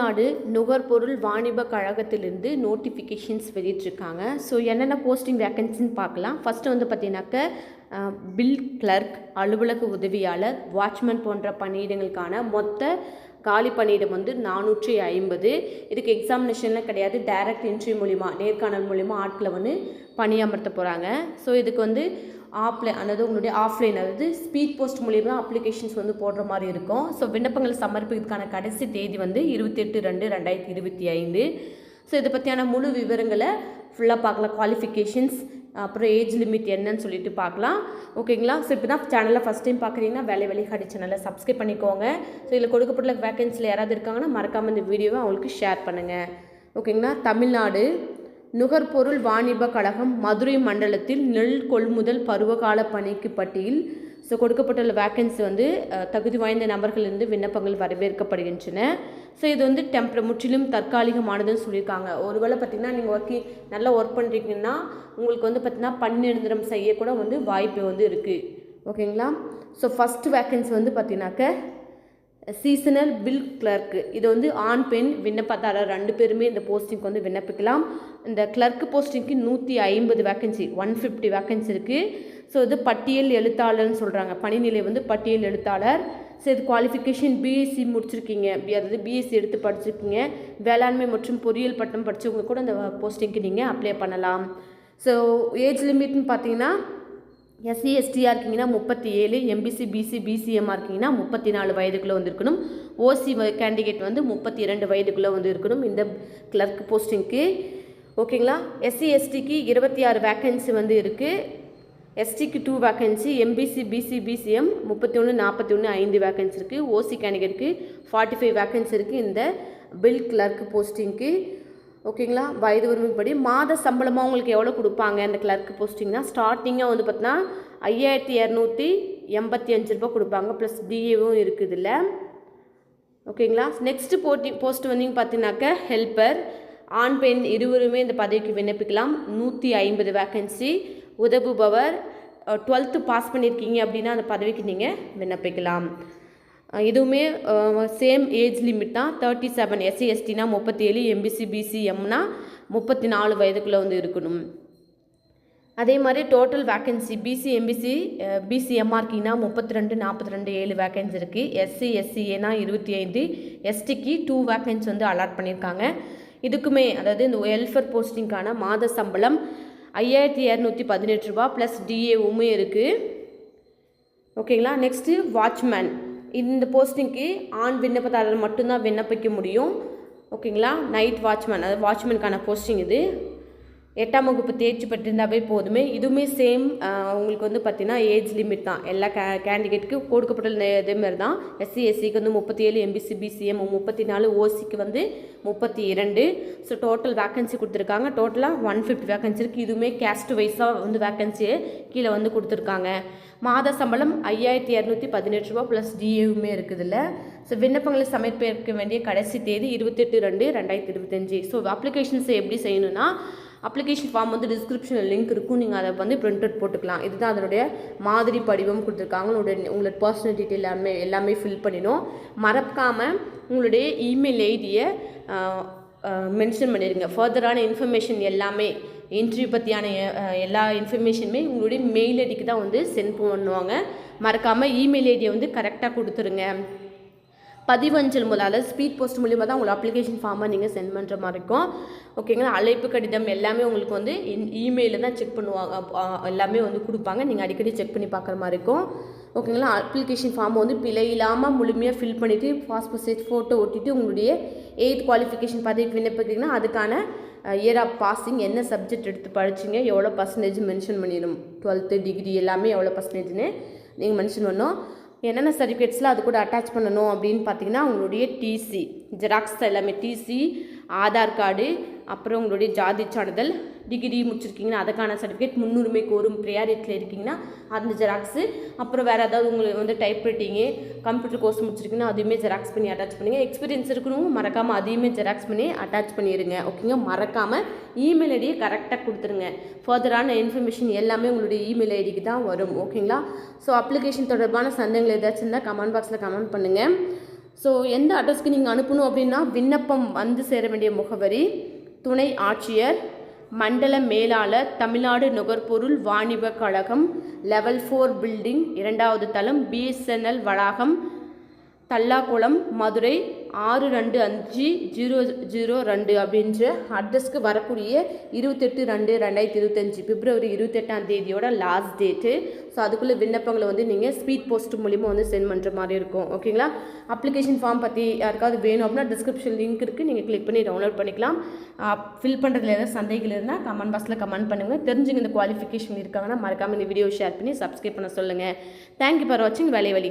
தமிழ்நாடு நுகர்பொருள் வாணிப கழகத்திலிருந்து நோட்டிஃபிகேஷன்ஸ் வெளியிட்டிருக்காங்க. ஸோ என்னென்ன போஸ்டிங் வேக்கன்சின்னு பார்க்கலாம். ஃபஸ்ட்டு வந்து பார்த்தீங்கன்னாக்க பில் கிளர்க், அலுவலக உதவியாளர், வாட்ச்மேன் போன்ற பணியிடங்களுக்கான மொத்த காலி பணியிடம் வந்து 450. இதுக்கு எக்ஸாமினேஷன்லாம் கிடையாது, டைரக்ட் இன்டர்வியூ மூலிமா, நேர்காணல் மூலிமா ஆட்களை வந்து பணியமர்த்த போகிறாங்க. ஸோ இதுக்கு வந்து அதாவது உங்களுடைய ஆஃப்லைன், அதாவது ஸ்பீட் போஸ்ட் மூலிமா அப்ளிகேஷன்ஸ் வந்து போடுற மாதிரி இருக்கும். ஸோ விண்ணப்பங்களை சமர்ப்பிக்கிறதுக்கான கடைசி தேதி வந்து 28/2/2025. ஸோ இதை பற்றியான முழு விவரங்களை ஃபுல்லாக பார்க்கலாம். குவாலிஃபிகேஷன்ஸ், அப்புறம் ஏஜ் லிமிட் என்னன்னு சொல்லிட்டு பார்க்கலாம். ஓகேங்களா? ஸோ இப்போ தான் சேனலில் ஃபஸ்ட் டைம் பார்க்குறீங்கன்னா வேலைக்காடி சேனலை சப்ஸ்கிரைப் பண்ணிக்கோங்க. ஸோ இதில் கொடுக்கப்பட்டுள்ள வேக்கன்சியில் யாராவது இருக்காங்கன்னா மறக்காமல் இந்த வீடியோவை அவங்களுக்கு ஷேர் பண்ணுங்கள். ஓகேங்களா? தமிழ்நாடு நுகர்பொருள் வாணிப கழகம் மதுரை மண்டலத்தில் நெல் கொள்முதல் பருவகால பணிக்கு பட்டியல். ஸோ கொடுக்கப்பட்டுள்ள வேக்கன்சி வந்து தகுதி வாய்ந்த நபர்களிலிருந்து விண்ணப்பங்கள் வரவேற்கப்படுகின்றன. ஸோ இது வந்து முற்றிலும் தற்காலிகமானதுன்னு சொல்லியிருக்காங்க. ஒருவேளை பார்த்திங்கன்னா நீங்கள் நல்லா ஒர்க் பண்ணுறீங்கன்னா உங்களுக்கு வந்து பார்த்திங்கன்னா பணிநிரந்தரம் செய்யக்கூட வந்து வாய்ப்பு வந்து இருக்குது. ஓகேங்களா? ஸோ ஃபஸ்ட்டு வேக்கன்சி வந்து பார்த்திங்கனாக்க சீசனல் பில் கிளர்க்கு. இது வந்து ஆண் பெண் விண்ணப்பதாரர் 2 பேருமே இந்த போஸ்டிங்க்கு வந்து விண்ணப்பிக்கலாம். இந்த கிளர்க்கு போஸ்டிங்க்கு 150 வேக்கன்சி, 150 வேக்கன்சி இருக்குது. ஸோ இது பட்டியல் எழுத்தாளர்னு சொல்கிறாங்க. பணிநிலை வந்து பட்டியல் எழுத்தாளர். ஸோ இது குவாலிஃபிகேஷன் பிஎஸ்சி முடிச்சிருக்கீங்க, அதாவது பிஎஸ்சி எடுத்து படிச்சிருக்கீங்க, வேளாண்மை மற்றும் பொறியியல் பட்டம் படித்தவங்க கூட இந்த போஸ்டிங்க்கு நீங்கள் அப்ளை பண்ணலாம். ஸோ ஏஜ் லிமிட்னு பார்த்தீங்கன்னா எஸ்சி எஸ்டியாக இருக்கீங்கன்னா 37, எம்பிசி பிசி பிசிஎம்மாக இருக்கீங்கன்னா 34 வயதுக்குள்ளே வந்து இருக்கணும். ஓசி கேண்டிடேட் வந்து 32 வயதுக்குள்ளே வந்து இருக்கணும் இந்த கிளர்க் போஸ்டிங்க்கு. ஓகேங்களா? எஸ்சி எஸ்டிக்கு 26 வேக்கன்சி வந்து இருக்குது. எஸ்டிக்கு 2 vacancy, MBC BC BCM 31, 41, 5 vacancy இருக்குது. ஓசி கேண்டிடேட்டுக்கு 45 வேக்கன்சி இருக்குது இந்த பில் கிளர்க் போஸ்டிங்க்கு. ஓகேங்களா? வயது வரம்புப்படி மாத சம்பளமாக உங்களுக்கு எவ்வளோ கொடுப்பாங்க இந்த கிளர்க் போஸ்டிங்னா, ஸ்டார்டிங்காக வந்து பார்த்தீங்கன்னா 5285 ரூபா கொடுப்பாங்க, ப்ளஸ் டிஏவும் இருக்குது இல்லை. ஓகேங்களா? நெக்ஸ்ட்டு போஸ்ட் வந்தீங்க பார்த்தீங்கன்னாக்க ஹெல்ப்பர், ஆண் பெண் இருவருமே இந்த பதவிக்கு விண்ணப்பிக்கலாம். 150 வேக்கன்சி. உதவுபவர் 12th பாஸ் பண்ணியிருக்கீங்க அப்படின்னா அந்த பதவிக்கு நீங்கள் விண்ணப்பிக்கலாம். இதுவுமே சேம் ஏஜ் லிமிட் தான், 37. எஸ்சி எஸ்டினா 37, எம்பிசி பிசிஎம்னா 34 வயதுக்குள்ளே வந்து இருக்கணும். அதே மாதிரி டோட்டல் வேக்கன்சி பிசி எம்பிசி பிசிஎம்மாக இருக்கீங்கன்னா 32, 42, 7 வேக்கன்சி இருக்குது. எஸ்சி எஸ்சிஏனா 25, எஸ்டிக்கு 2 வேக்கன்சி வந்து அலாட் பண்ணியிருக்காங்க. இதுக்குமே அதாவது இந்த வெல்ஃபேர் போஸ்டிங்கான மாத சம்பளம் 5218 ரூபா ப்ளஸ் டிஏவுமே இருக்குது. ஓகேங்களா? Next watchman. இந்த போஸ்டிங்க்கு ஆண் விண்ணப்பதாரர் மட்டும்தான் விண்ணப்பிக்க முடியும். ஓகேங்களா? நைட் வாட்ச்மேன், அதாவது வாட்ச்மேனுக்கான போஸ்டிங் இது. 8ஆம் வகுப்பு தேர்ச்சி பெற்றிருந்தாவே போதுமே. இதுவுமே சேம் உங்களுக்கு வந்து பார்த்திங்கன்னா ஏஜ் லிமிட் தான். எல்லா கேண்டிடேட்டுக்கு கொடுக்கப்பட்ட இதே மாதிரி தான். எஸ்சி எஸ்சிக்கு வந்து 37, எம்பிசி பிசிஎம் 34, ஓசிக்கு வந்து 32. ஸோ டோட்டல் வேக்கன்சி கொடுத்துருக்காங்க. டோட்டலாக 150 வேக்கன்சி இருக்குது. இதுவுமே கேஸ்ட் வைஸாக வந்து வேக்கன்சியை கீழே வந்து கொடுத்துருக்காங்க. மாத சம்பளம் 5218 ரூபா ப்ளஸ் டிஏவுமே இருக்குதுல்ல. ஸோ விண்ணப்பங்களை சமர்ப்பிக்க வேண்டிய கடைசி தேதி 28/2/2025. ஸோ அப்ளிகேஷன்ஸை எப்படி செய்யணும்னா, அப்ளிகேஷன் ஃபார்ம் வந்து டிஸ்கிரிப்ஷனில் லிங்க் இருக்கும், நீங்கள் அதை வந்து பிரிண்ட் அவுட் போட்டுக்கலாம். இதுதான் அதனுடைய மாதிரி படிவம் கொடுத்துருக்காங்க. உங்களோட பர்சனல் டீட்டெயில் எல்லாமே ஃபில் பண்ணிடும். மறக்காமல் உங்களுடைய இமெயில் ஐடியை மென்ஷன் பண்ணிடுங்க. ஃபர்தரான இன்ஃபர்மேஷன் எல்லாமே, இன்டர்வியூ பற்றியான எல்லா இன்ஃபர்மேஷனுமே உங்களுடைய மெயில் ஐடிக்கு தான் வந்து சென்ட் பண்ணுவாங்க. மறக்காமல் இமெயில் ஐடியை வந்து கரெக்டாக கொடுத்துருங்க. பதிவஞ்சல் மூலம், அதாவது ஸ்பீட் போஸ்ட் மூலிமா தான் உங்களோட அப்ளிகேஷன் ஃபார்மை நீங்கள் சென்ட் பண்ணுற மாதிரி இருக்கும். ஓகேங்களா? அழைப்பு கடிதம் எல்லாமே உங்களுக்கு வந்து இமெயிலில் தான் செக் பண்ணுவாங்க, எல்லாமே வந்து கொடுப்பாங்க. நீங்கள் அடிக்கடி செக் பண்ணி பார்க்குற மாதிரி இருக்கும். ஓகேங்களா? அப்ளிகேஷன் ஃபார்மை வந்து பிழை இல்லாமல் முழுமையாக ஃபில் பண்ணிவிட்டு பாஸ்போர்ட் சைஸ் ஃபோட்டோ ஒட்டிட்டு உங்களுடைய 8th குவாலிஃபிகேஷன் பதவிக்கு விண்ணப்பிக்கிறீங்கன்னா அதுக்கான இயர் ஆஃப் பாசிங், என்ன சப்ஜெக்ட் எடுத்து படிச்சிங்க, எவ்வளோ பர்சன்டேஜ் மென்ஷன் பண்ணிடணும். 12th டிகிரி எல்லாமே எவ்வளோ பர்சன்டேஜ்னு நீங்கள் மென்ஷன் பண்ணணும். என்னென்ன சர்டிஃபிகேட்ஸ்லாம் அது கூட அட்டாச் பண்ணணும் அப்படின்னு பார்த்தீங்கன்னா உங்களுடைய டிசி ஜெராக்ஸ் எல்லாமே, டிசி, ஆதார் கார்டு, அப்புறம் உங்களுடைய ஜாதி சான்றிதழ், டிகிரி முடிச்சிருக்கீங்கன்னா அதுக்கான சர்டிஃபிகேட், முன்னுரிமை கோரும் ப்ரியாரிட்டியில் இருக்கீங்கன்னா அந்த ஜெராக்ஸு, அப்புறம் வேறு ஏதாவது உங்களுக்கு வந்து டைப் ரைட்டிங்கு, கம்ப்யூட்டர் கோர்ஸ் முடிச்சிருக்கீங்கன்னா அதையுமே ஜெராக்ஸ் பண்ணி அட்டாச் பண்ணுங்க. எக்ஸ்பீரியன்ஸ் இருக்கணும், மறக்காமல் அதையுமே ஜெராக்ஸ் பண்ணி அட்டாச் பண்ணிடுங்க. ஓகேங்க? மறக்காமல் இமெயில் ஐடியை கரெக்டாக கொடுத்துருங்க. ஃபர்தரான இன்ஃபர்மேஷன் எல்லாமே உங்களுடைய இமெயில் ஐடிக்கு தான் வரும். ஓகேங்களா? ஸோ அப்ளிகேஷன் தொடர்பான சந்தேகங்கள் ஏதாச்சும் இருந்தால் கமெண்ட் பாக்ஸில் கமெண்ட் பண்ணுங்கள். ஸோ எந்த அட்ரஸ்க்கு நீங்கள் அனுப்பணும் அப்படின்னா, விண்ணப்பம் வந்து சேர வேண்டிய முகவரி துணை ஆட்சியர், மண்டல மேலாளர், தமிழ்நாடு நுகர்பொருள் வாணிப கழகம், லெவல் 4 பில்டிங், 2வது தளம், BSNL வளாகம், தல்லாக்குளம், மதுரை 625002 அப்படின்ற அட்ரஸ்க்கு வரக்கூடிய 28/2/2025 பிப்ரவரி 28ஆம் தேதியோட லாஸ்ட் டேட்டு. ஸோ அதுக்குள்ளே விண்ணப்பங்களை வந்து நீங்கள் ஸ்பீட் போஸ்ட் மூலிமா வந்து சென்ட் பண்ணுற மாதிரி இருக்கும். ஓகேங்களா? அப்ளிகேஷன் ஃபார்ம் பற்றி யாருக்காவது வேணும் அப்படின்னா டிஸ்கிரிப்ஷன் லிங்க் இருக்குது, நீங்கள் கிளிக் பண்ணி டவுன்லோட் பண்ணிக்கலாம். ஃபில் பண்ணுறதுல ஏதாவது சந்தேகங்கள் இருந்தால் கமெண்ட் பாக்ஸில் கமெண்ட் பண்ணுங்கள். தெரிஞ்சுங்க இந்த குவாலிஃபிகேஷன் இருக்காங்கன்னா மறக்காமல் இந்த வீடியோ ஷேர் பண்ணி சப்ஸ்கிரைப் பண்ண சொல்லுங்கள். தேங்க்யூ ஃபார் வாட்சிங் வேலை வழி.